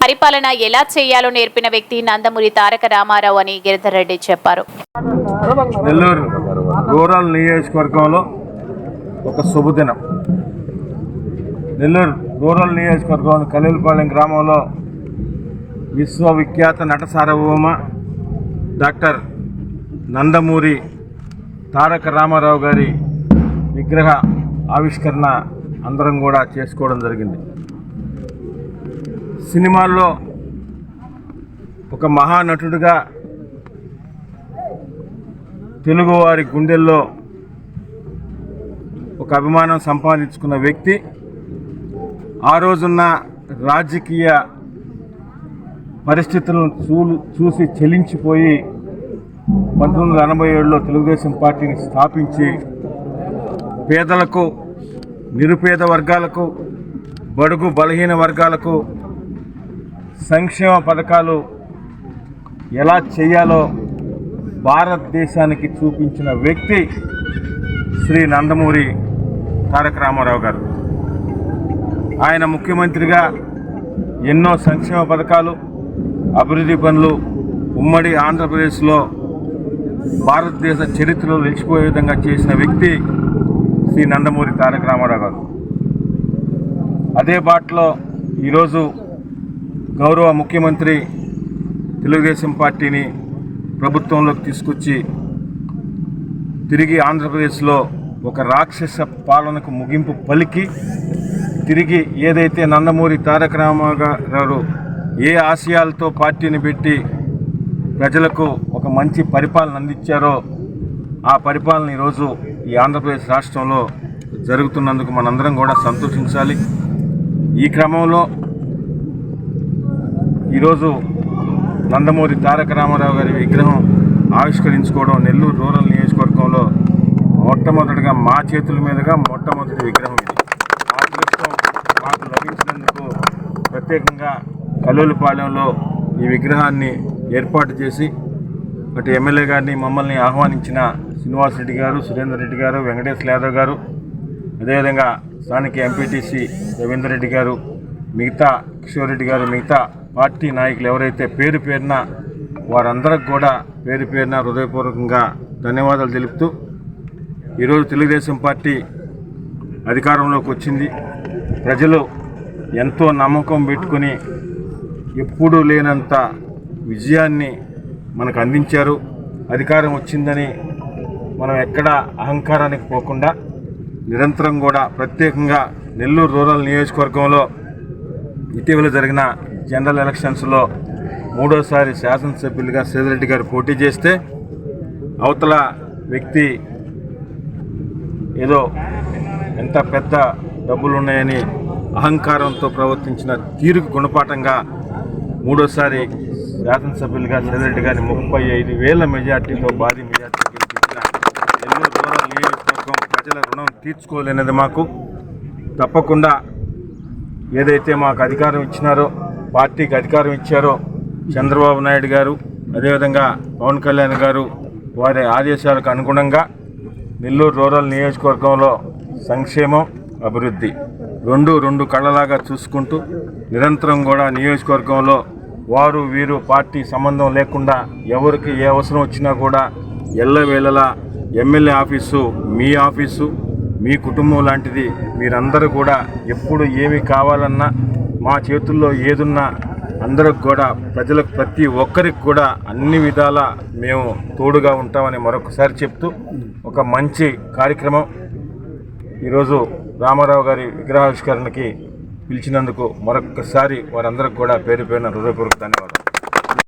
పరిపాలన ఎలా చేయాలో నేర్పిన వ్యక్తి నందమూరి తారక రామారావు అని గిరిధర్ రెడ్డి చెప్పారు. నెల్లూరు రూరల్ నియోజకవర్గంలో ఒక శుభదినం. నెల్లూరు రూరల్ నియోజకవర్గం కలీలపాలెం గ్రామంలో విశ్వవిఖ్యాత నట సార్వభౌమ డాక్టర్ నందమూరి తారక రామారావు గారి విగ్రహ ఆవిష్కరణ అందరం కూడా చేసుకోవడం జరిగింది. సినిమాల్లో ఒక మహానటుడిగా తెలుగువారి గుండెల్లో ఒక అభిమానం సంపాదించుకున్న వ్యక్తి ఆ రోజున్న రాజకీయ పరిస్థితులను చూసి చెలించిపోయి 1987లో తెలుగుదేశం పార్టీని స్థాపించి పేదలకు, నిరుపేద వర్గాలకు, బడుగు బలహీన వర్గాలకు సంక్షేమ పథకాలు ఎలా చేయాలో భారతదేశానికి చూపించిన వ్యక్తి శ్రీ నందమూరి తారక రామారావు గారు. ఆయన ముఖ్యమంత్రిగా ఎన్నో సంక్షేమ పథకాలు, అభివృద్ధి పనులు ఉమ్మడి ఆంధ్రప్రదేశ్లో భారతదేశ చరిత్రలో నిలిచిపోయే విధంగా చేసిన వ్యక్తి శ్రీ నందమూరి తారక రామారావు గారు. అదే బాటలో ఈరోజు గౌరవ ముఖ్యమంత్రి తెలుగుదేశం పార్టీని ప్రభుత్వంలోకి తీసుకొచ్చి తిరిగి ఆంధ్రప్రదేశ్లో ఒక రాక్షస పాలనకు ముగింపు పలికి తిరిగి ఏదైతే నందమూరి తారక రామారావు గారు ఏ ఆశయాలతో పార్టీని పెట్టి ప్రజలకు ఒక మంచి పరిపాలన అందించారో ఆ పరిపాలన ఈరోజు ఈ ఆంధ్రప్రదేశ్ రాష్ట్రంలో జరుగుతున్నందుకు మనందరం కూడా సంతోషించాలి. ఈ క్రమంలో ఈరోజు నందమూరి తారక రామారావు గారి విగ్రహం ఆవిష్కరించుకోవడం నెల్లూరు రూరల్ నియోజకవర్గంలో మొట్టమొదటిగా మా చేతుల మీదుగా మొట్టమొదటి విగ్రహం ఇది. ఆ అదృష్టం మాకు లభించినందుకు ప్రత్యేకంగా కలీలపాలెంలో ఈ విగ్రహాన్ని ఏర్పాటు చేసి అటు ఎమ్మెల్యే గారిని మమ్మల్ని ఆహ్వానించిన శ్రీనివాస్ రెడ్డి గారు, సురేందర్ రెడ్డి గారు, వెంకటేశ్వర యాదవ్ గారు, అదేవిధంగా స్థానిక ఎంపీటీసీ రవీందర్ రెడ్డి గారు, మిగతా కిషోర్ రెడ్డి గారు, మిగతా పార్టీ నాయకులు ఎవరైతే పేరు పేరున వారందరికి కూడా పేరు పేరున హృదయపూర్వకంగా ధన్యవాదాలు తెలుపుతూ ఈరోజు తెలుగుదేశం పార్టీ అధికారంలోకి వచ్చింది. ప్రజలు ఎంతో నమ్మకం పెట్టుకుని ఎప్పుడూ లేనంత విజయాన్ని మనకు అందించారు. అధికారం వచ్చిందని మనం ఎక్కడా అహంకారానికి పోకుండా నిరంతరం కూడా ప్రత్యేకంగా నెల్లూరు రూరల్ నియోజకవర్గంలో ఇటీవల జరిగిన జనరల్ ఎలక్షన్స్లో 3వసారి శాసనసభ్యులుగా సేదిరెడ్డి గారు పోటీ చేస్తే అవతల వ్యక్తి ఏదో ఎంత పెద్ద డబ్బులున్నాయని అహంకారంతో ప్రవర్తించిన తీరుకు గుణపాఠంగా 3వసారి శాసనసభ్యులుగా సేదిరెడ్డి గారిని 35,000 మెజార్టీతో భారీ మెజార్టీ గెలిపించిన నెల్లూరు రూరల్ నియోజకవర్గం ప్రజల రుణం తీర్చుకోలేనిది మాకు. తప్పకుండా ఏదైతే మాకు అధికారం ఇచ్చినారో, పార్టీకి అధికారం ఇచ్చారో చంద్రబాబు నాయుడు గారు, అదేవిధంగా పవన్ కళ్యాణ్ గారు వారి ఆదేశాలకు అనుగుణంగా నెల్లూరు రూరల్ నియోజకవర్గంలో సంక్షేమం, అభివృద్ధి రెండు కళ్ళలాగా చూసుకుంటూ నిరంతరం కూడా నియోజకవర్గంలో వారు వీరు పార్టీ సంబంధం లేకుండా ఎవరికి ఏ అవసరం వచ్చినా కూడా ఎల్లవేళలా ఎమ్మెల్యే ఆఫీసు మీ ఆఫీసు, మీ కుటుంబం లాంటిది. మీరందరూ కూడా ఎప్పుడు ఏమి కావాలన్నా మా చేతుల్లో ఏదున్నా అందరికి కూడా ప్రజలకు ప్రతి ఒక్కరికి కూడా అన్ని విధాల మేము తోడుగా ఉంటామని మరొకసారి చెప్తూ ఒక మంచి కార్యక్రమం ఈరోజు రామారావు గారి విగ్రహావిష్కరణకి పిలిచినందుకు మరొకసారి వారందరికి కూడా పేరు పేరున హృదయపూర్వక ధన్యవాదాలు.